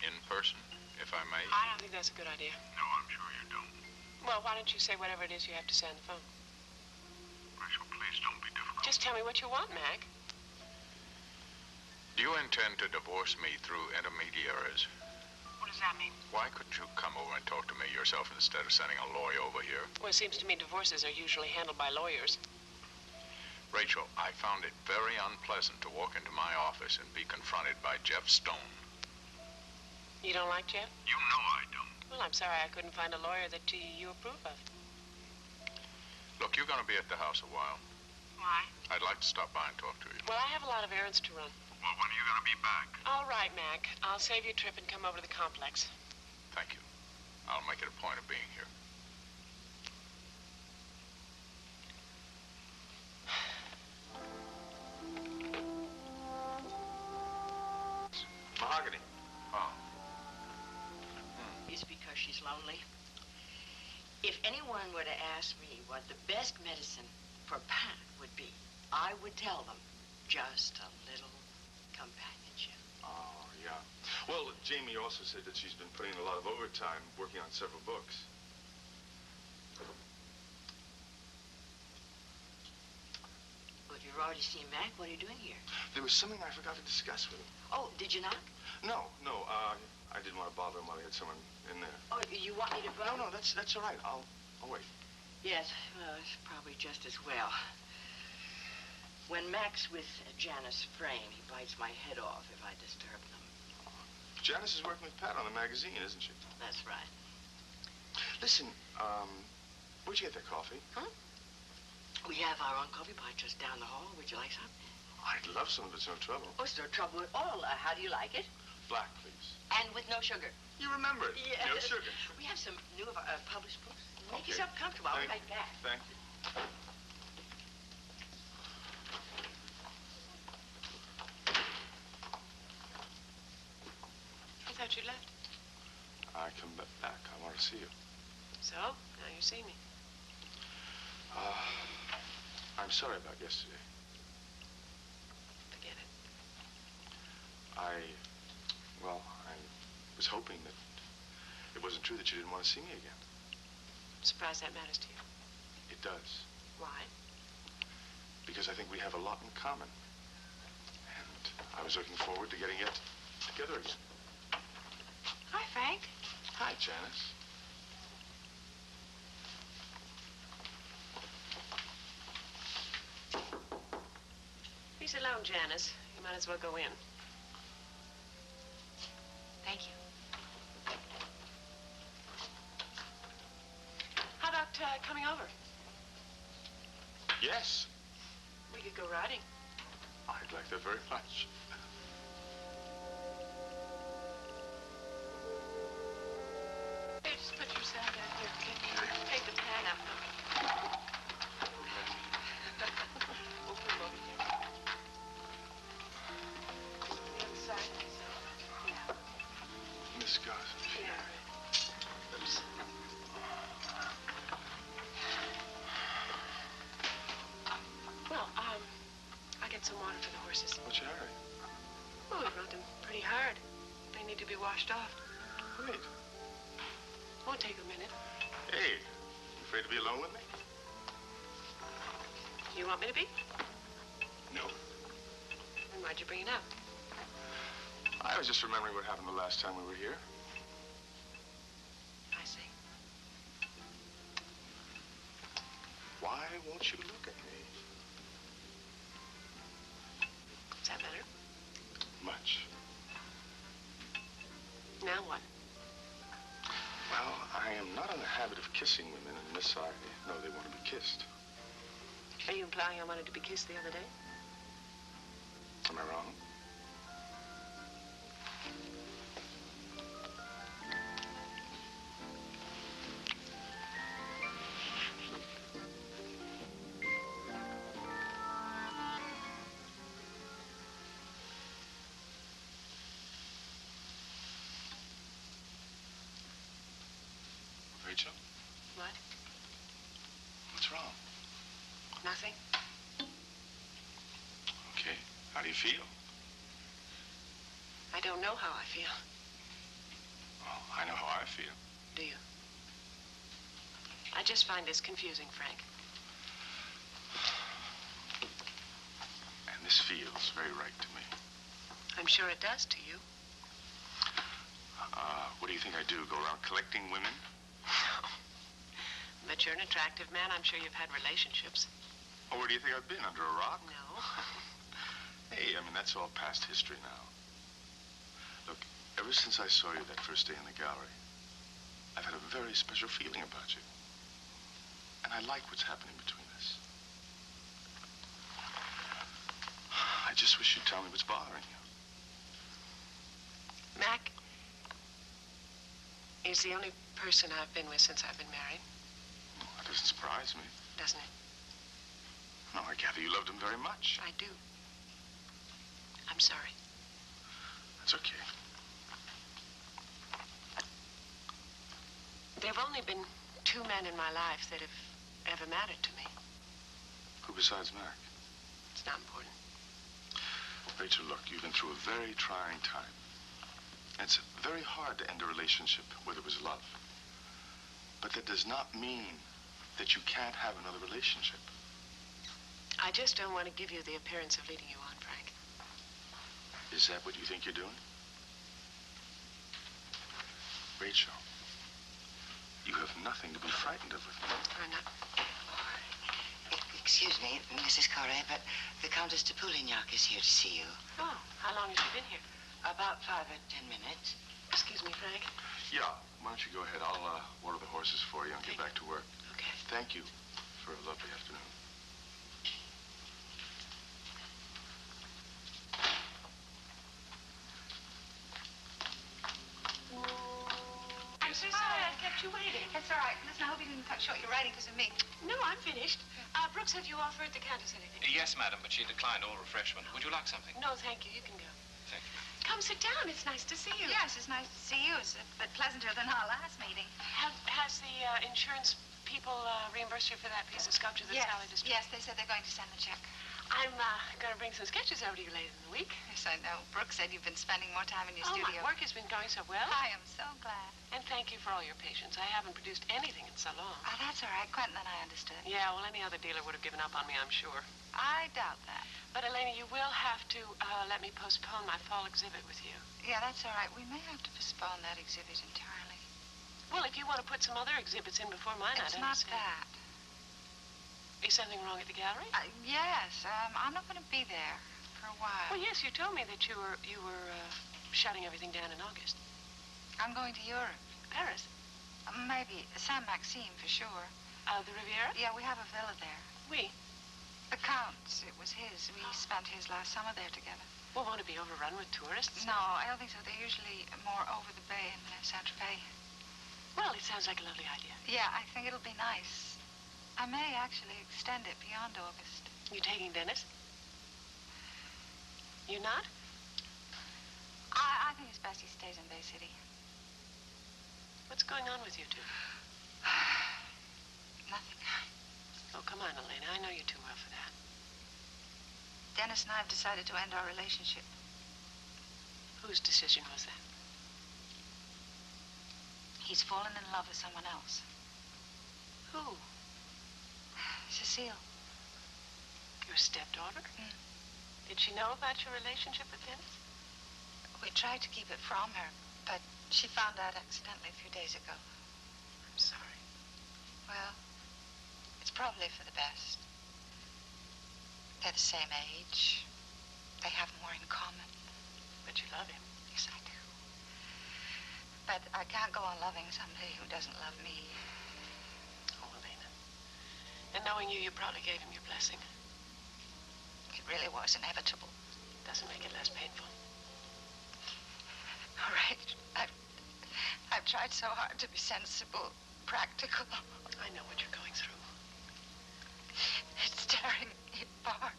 In person, if I may. I don't think that's a good idea. No, I'm sure you don't. Well, why don't you say whatever it is you have to say on the phone? Rachel, please don't be difficult. Just tell me what you want, Mac. Do you intend to divorce me through intermediaries? What does that mean? Why couldn't you come over and talk to me yourself instead of sending a lawyer over here? Well, it seems to me divorces are usually handled by lawyers. Rachel, I found it very unpleasant to walk into my office and be confronted by Jeff Stone. You don't like Jeff? You know I don't. Well, I'm sorry I couldn't find a lawyer that you approve of. Look, you're going to be at the house a while. Why? I'd like to stop by and talk to you. Well, I have a lot of errands to run. Well, when are you going to be back? All right, Mac. I'll save you a trip and come over to the complex. Thank you. I'll make it a point of being here. Mahogany. Oh. Is because she's lonely. If anyone were to ask me what the best medicine for Pat would be, I would tell them just a little companionship. Oh, yeah. Well, Jamie also said that she's been putting in a lot of overtime working on several books. Well, if you've already seen Mac, what are you doing here? There was something I forgot to discuss with him. Oh, did you not? No, I didn't want to bother him while he had someone in there. Oh, you want me to go? No, that's all right. I'll wait. Yes, well, it's probably just as well. When Mac's with Janice Frame, he bites my head off if I disturb them. Janice is working with Pat on the magazine, isn't she? That's right. Listen, where'd you get that coffee? Huh? We have our own coffee pot just down the hall. Would you like some? I'd love some if it's no trouble. Oh, it's no trouble at all. How do you like it? Black, please. And with no sugar. You remember it. Yes. No sugar. We have some new published books. Make Okay. yourself comfortable. I'll be right back. Thank you. I thought you left. I come back. I want to see you. I'm sorry about yesterday. Forget it. I was hoping that it wasn't true that you didn't want to see me again. I'm surprised that matters to you. It does. Why? Because I think we have a lot in common. And I was looking forward to getting it together again. Hi, Frank. Hi, Janice. He's alone, Janice. You might as well go in. Thank you. How about coming over? Yes. We could go riding. I'd like that very much. Here, just put your sack out here, okay? Take the tag out. We'll put him over here. The other side. Yeah. Miss Goss. Yeah. Oops. Well, I'll get some water for the horses. What's your hurry? Oh, we rode them pretty hard. They need to be washed off. Wait. Won't take a minute. Hey, you afraid to be alone with me? You want me to be? No. Then why'd you bring it up? I was just remembering what happened the last time we were here. I see. Why won't you look at me? Is that better? Much. Now what? Well, I am not in the habit of kissing women, and Miss, I know they want to be kissed. Are you implying I wanted to be kissed the other day? Am I wrong? Rachel? What? What's wrong? Nothing. Okay. How do you feel? I don't know how I feel. Well, I know how I feel. Do you? I just find this confusing, Frank. And this feels very right to me. I'm sure it does to you. What do you think I do? Go around collecting women? But you're an attractive man. I'm sure you've had relationships. Oh, where do you think I've been? Under a rock? No. Hey, I mean, that's all past history now. Look, ever since I saw you that first day in the gallery, I've had a very special feeling about you. And I like what's happening between us. I just wish you'd tell me what's bothering you. Mac is the only person I've been with since I've been married. Well, that doesn't surprise me. Doesn't it? No, I gather you loved him very much. I do. I'm sorry. That's okay. There've only been 2 men in my life that have ever mattered to me. Who besides Mac? It's not important. Rachel, look, you've been through a very trying time. It's very hard to end a relationship where there was love. But that does not mean that you can't have another relationship. I just don't want to give you the appearance of leading you on, Frank. Is that what you think you're doing? Rachel, you have nothing to be frightened of with me. I'm not. Excuse me, Mrs. Correa, but the Countess de Poulignac is here to see you. Oh, how long has she been here? About 5 or 10 minutes. Excuse me, Frank. Yeah, why don't you go ahead? I'll water the horses for you and get back to work. Okay. Thank you for a lovely afternoon. I'm so sorry I kept you waiting. That's all right. Listen, I hope you didn't cut short your writing because of me. No, I'm finished. Brooks, have you offered the Countess anything? Yes, madam, but she declined all refreshment. Would you like something? No, thank you. You can go. Thank you. Come sit down. It's nice to see you. Yes, it's nice to see you. It's a bit pleasanter than our last meeting. Has the insurance people reimburse you for that piece of sculpture that Sally destroyed? Yes, they said they're going to send the check. I'm going to bring some sketches over to you later in the week. Yes, I know. Brooke said you've been spending more time in your studio. My work has been going so well. I am so glad. And thank you for all your patience. I haven't produced anything in so long. Oh, that's all right. Quentin and I understood. Yeah, well, any other dealer would have given up on me, I'm sure. I doubt that. But, Elena, you will have to let me postpone my fall exhibit with you. Yeah, that's all right. We may have to postpone that exhibit entirely. Well, if you want to put some other exhibits in before mine, it's not that. Is something wrong at the gallery? Yes. I'm not going to be there for a while. Well, yes, you told me that you were shutting everything down in August. I'm going to Europe. Paris? Maybe. Saint-Maxime, for sure. The Riviera? Yeah, we have a villa there. We? The Count's. It was his. We spent his last summer there together. Well, won't it be overrun with tourists? No, I don't think so. They're usually more over the bay in Saint-Tropez. Well, it sounds like a lovely idea. Yeah, I think it'll be nice. I may actually extend it beyond August. You taking Dennis? You not? I think it's best he stays in Bay City. What's going on with you two? Nothing. Oh, come on, Elena. I know you too well for that. Dennis and I have decided to end our relationship. Whose decision was that? He's fallen in love with someone else. Who? Cecile. Your stepdaughter? Mm. Did she know about your relationship with Dennis? We tried to keep it from her, but she found out accidentally a few days ago. I'm sorry. Well, it's probably for the best. They're the same age. They have more in common. But you love him. Yes, I do. But I can't go on loving somebody who doesn't love me. Oh, Elena. And knowing you, you probably gave him your blessing. It really was inevitable. Doesn't make it less painful. All right. I've tried so hard to be sensible, practical. I know what you're going through. It's tearing me apart.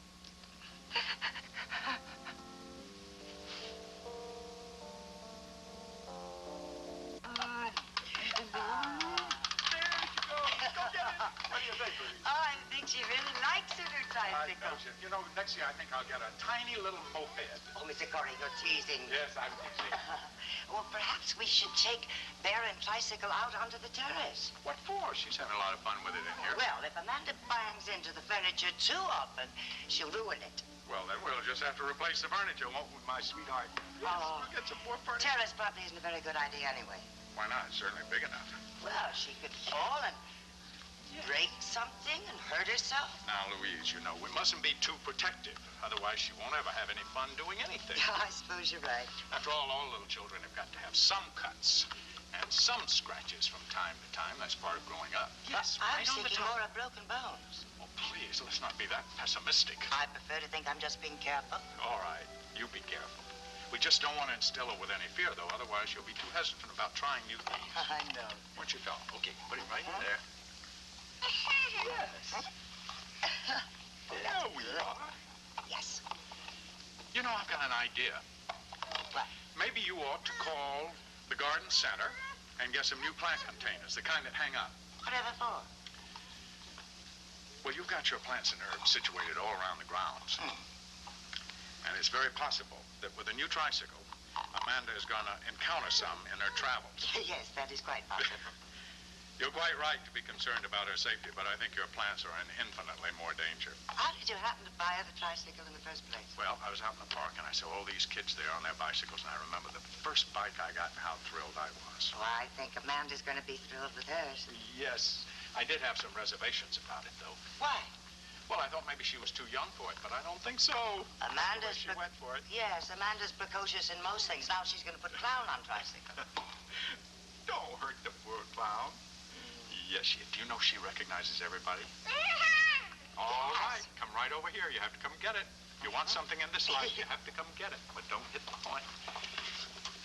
Oh, I think she really likes her new tricycle. You know, next year I think I'll get a tiny little moped. Oh, Mr. Corey, you're teasing. Yes, I'm teasing. Well, perhaps we should take Bear and Tricycle out onto the terrace. What for? She's having a lot of fun with it in here. Well, if Amanda bangs into the furniture too often, she'll ruin it. Well, then we'll just have to replace the furniture, won't we, my sweetheart? Yes, we'll get some more furniture. Terrace probably isn't a very good idea anyway. Why not? It's certainly big enough. Well, she could fall and break something and hurt herself. Now, Louise, you know, we mustn't be too protective. Otherwise, she won't ever have any fun doing anything. I suppose you're right. After all little children have got to have some cuts and some scratches from time to time. That's part of growing up. Yes, I was thinking more of broken bones. Oh, please, let's not be that pessimistic. I prefer to think I'm just being careful. All right, you be careful. We just don't want to instill her with any fear, though. Otherwise, she'll be too hesitant about trying new things. I know. Where's your doll? Okay, put it right in there. Yes. There we are. Yes. You know, I've got an idea. What? Maybe you ought to call the garden center and get some new plant containers, the kind that hang up. Whatever for? Well, you've got your plants and herbs situated all around the grounds. And it's very possible that with a new tricycle, Amanda is going to encounter some in her travels. Yes, that is quite possible. You're quite right to be concerned about her safety, but I think your plants are in infinitely more danger. How did you happen to buy the tricycle in the first place? Well, I was out in the park, and I saw all these kids there on their bicycles, and I remember the first bike I got and how thrilled I was. Oh, I think Amanda's going to be thrilled with hers. Yes. I did have some reservations about it, though. Why? Well, I thought maybe she was too young for it, but I don't think so. Amanda's... She went for it. Yes, Amanda's precocious in most things. Now she's going to put clown on tricycle. Don't hurt the poor clown. Yes, do you know she recognizes everybody? All right, come right over here. You have to come get it. If you want something in this life, you have to come get it, but don't hit the point.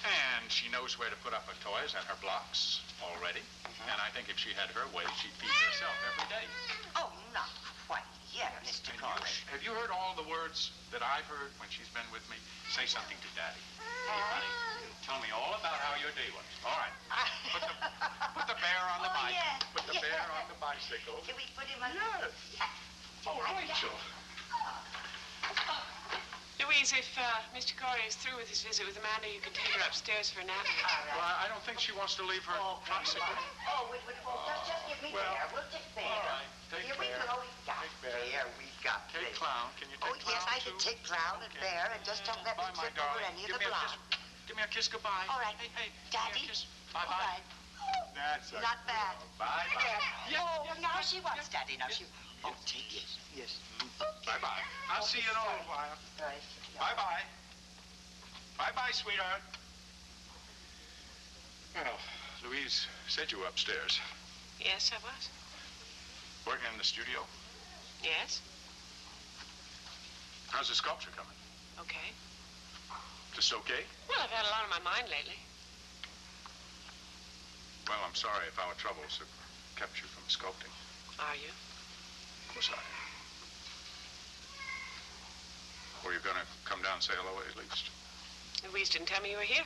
And she knows where to put up her toys and her blocks already. And I think if she had her way, she'd feed herself every day. Oh, not quite yet, Mr. Corley. Have you heard heard all the words that I've heard when she's been with me? Say something to Daddy. Hey, honey, tell me all about how your day was. All right. Put the bear on the bike. Yeah. Put the bear on the bicycle. Can we put him on? Yes. Oh, Rachel. Louise, if Mr. Corey is through with his visit with Amanda, you can take her upstairs for a nap. Well, I don't think she wants to leave her tricycle. Just give me Bear. We'll take Bear. All right. Take Here Bear. we go. Take Bear. We got Take Bear. Clown. Can you take Clown, yes, I too? can take Clown and Bear, and just don't let me Bye, my trip over darling. any of the blocks. Give me a kiss goodbye. All right. Hey, Daddy. Bye-bye. All right. That's a Not bad. Bye-bye. Oh, now she wants Daddy. Now she... Oh, take it. Yes. Bye-bye. I'll see you in a little while. Right. Bye-bye. Bye-bye, sweetheart. Well, Louise said you were upstairs. Yes, I was. Working in the studio. Yes. How's the sculpture coming? Okay. Just okay? Well, I've had a lot on my mind lately. Well, I'm sorry if our troubles have kept you from sculpting. Are you? Of course I am. Were you gonna come down and say hello at least? Louise didn't tell me you were here.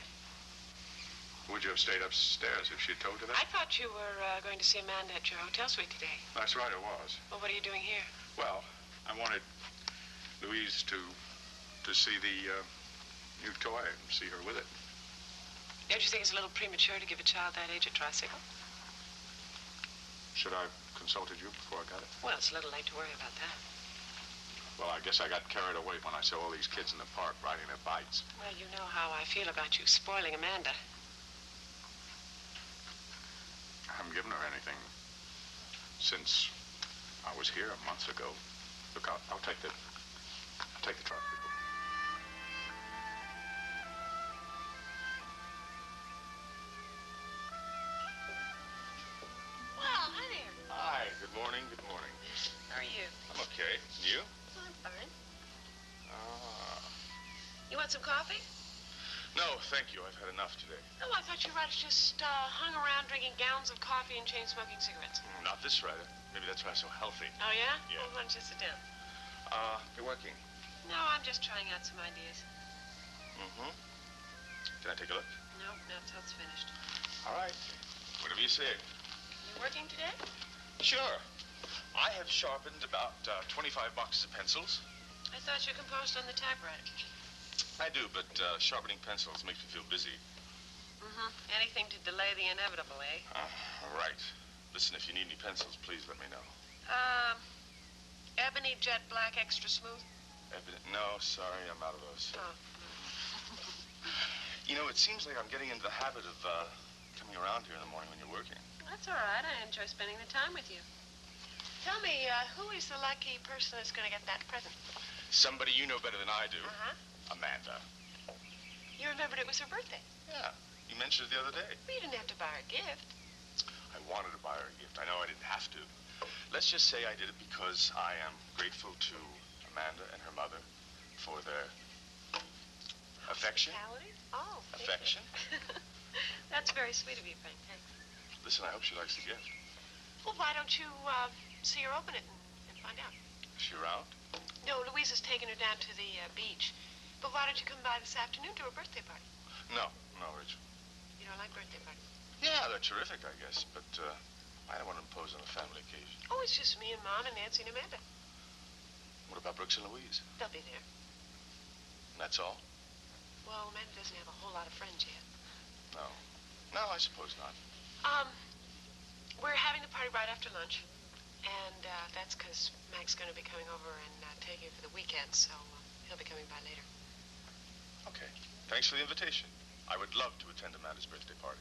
Would you have stayed upstairs if she'd told you that? I thought you were going to see Amanda at your hotel suite today. That's right, it was. Well, what are you doing here? Well, I wanted Louise to see the new toy and see her with it. Don't you think it's a little premature to give a child that age a tricycle? Should I have consulted you before I got it? Well, it's a little late to worry about that. Well, I guess I got carried away when I saw all these kids in the park riding their bikes. Well, you know how I feel about you spoiling Amanda. I haven't given her anything since I was here a month ago. Look, I'll take the tricycle. Well, hi there. Hi, good morning, good morning. How are you? I'm okay. You? I'm fine. Ah. You want some coffee? No, thank you. I've had enough today. Oh, I thought you writers just hung around drinking gallons of coffee and chain-smoking cigarettes. Not this writer. Maybe that's why I'm so healthy. Oh, yeah? Yeah. Well, why don't you sit down? You're working? No, I'm just trying out some ideas. Mm-hmm. Can I take a look? No, till it's finished. All right. Whatever you say. You working today? Sure. I have sharpened about 25 boxes of pencils. I thought you composed on the typewriter. I do, but sharpening pencils makes me feel busy. Mm-hmm. Anything to delay the inevitable, eh? Right. Listen, if you need any pencils, please let me know. Ebony jet black extra smooth? No, sorry, I'm out of those. Oh. You know, it seems like I'm getting into the habit of coming around here in the morning when you're working. That's all right. I enjoy spending the time with you. Tell me, who is the lucky person that's going to get that present? Somebody you know better than I do. Uh-huh. Amanda. You remembered it was her birthday? Yeah, you mentioned it the other day. Well, you didn't have to buy her a gift. I wanted to buy her a gift. I know I didn't have to. Let's just say I did it because I am grateful to Amanda and her mother for their affection. Oh, affection. That's very sweet of you, Frank. Thanks. Listen, I hope she likes the gift. Well, why don't you see her open it and find out? Is she around? No, Louise has taken her down to the beach. But why don't you come by this afternoon to her birthday party? No, Rachel. You don't like birthday parties? Yeah, they're terrific, I guess, but I don't want to impose on a family occasion. Oh, it's just me and Mom and Nancy and Amanda. What about Brooks and Louise? They'll be there. And that's all? Well, Amanda doesn't have a whole lot of friends yet. No, I suppose not. We're having the party right after lunch. And that's because Mac's going to be coming over and taking you for the weekend, so he'll be coming by later. Okay. Thanks for the invitation. I would love to attend Amanda's birthday party.